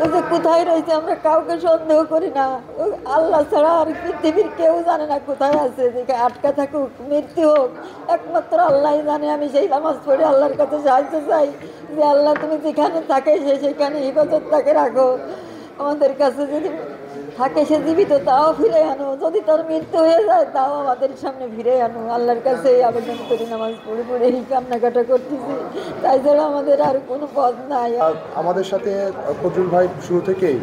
ও যে কোথায় রয়েছে আমরা কাউকে সন্দেহ করি না। ও আল্লাহ ছাড়া আর পৃথিবীর কেউ জানে না কোথায় আছে, যে আটকা থাকুক মৃত্যু হোক একমাত্র আল্লাহ জানে। আমি সেই নামাজ পড়ে আল্লাহর কাছে সাহায্য চাই যে আল্লাহ তুমি যেখানে থাকে সেখানে হিফাজত তাকে রাখো। আমাদের কাছে যদি থাকে সে জীবিত তাও ফিরে আনো, যদি তার মৃত্যু হয়ে যায় তাও আমাদের সামনে ফিরে আনো। আল্লাহর কাছে এই আবেদন করি, নামাজ পড়ে পড়ে এই কান্নাকাটা করতেছি, তাই ছাড়া আমাদের আর কোনো পথ নাই। আমাদের সাথে ফজলুল ভাই শুরু থেকেই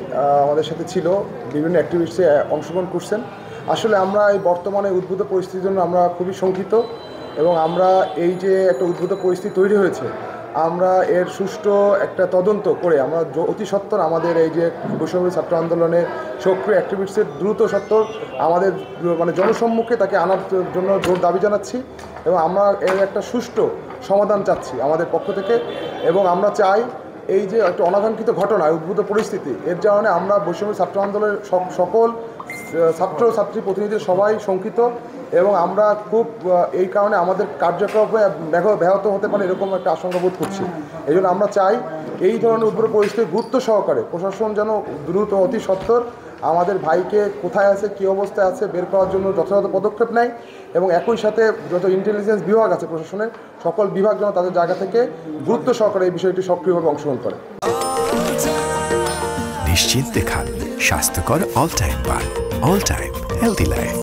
আমাদের সাথে ছিল, বিভিন্ন অ্যাক্টিভিটিসে অংশগ্রহণ করছেন। আসলে আমরা এই বর্তমানে উদ্ভূত পরিস্থিতির জন্য আমরা খুবই শঙ্কিত, এবং আমরা এই যে একটা উদ্ভূত পরিস্থিতি তৈরি হয়েছে, আমরা এর সুষ্ঠু একটা তদন্ত করে আমরা অতি সত্বর আমাদের এই যে বৈষম্য ছাত্র আন্দোলনের সক্রিয় অ্যাক্টিভিটিসের দ্রুত সত্বর আমাদের মানে জনসম্মুখে তাকে আনার জন্য জোর দাবি জানাচ্ছি, এবং আমরা এর একটা সুষ্ঠু সমাধান চাচ্ছি আমাদের পক্ষ থেকে। এবং আমরা চাই এই যে একটা অনাকাঙ্ক্ষিত ঘটনা, উদ্ভূত পরিস্থিতি, এর কারণে আমরা বৈষম্য ছাত্র আন্দোলনের সকল ছাত্র ছাত্রী প্রতিনিধি সবাই শঙ্কিত, এবং আমরা খুব এই কারণে আমাদের কার্যক্রমে ব্যাহত হতে পারে এরকম একটা আশঙ্কা বোধ করছি। এই জন্য আমরা চাই এই ধরনের উদ্ভূত পরিস্থিতি গুরুত্ব সহকারে প্রশাসন যেন দ্রুত অতি সত্বর আমাদের ভাইকে কোথায় আছে, কী অবস্থায় আছে বের করার জন্য যথাযথ পদক্ষেপ নেয়, এবং একই সাথে যত ইন্টেলিজেন্স বিভাগ আছে প্রশাসনের সকল বিভাগ যেন তাদের জায়গা থেকে গুরুত্ব সহকারে এই বিষয়টি সক্রিয়ভাবে অংশগ্রহণ করে। নিশ্চিন্তে খান স্বাস্থ্যকর অল টাইম পান, অল টাইম হেলদি লাইফ।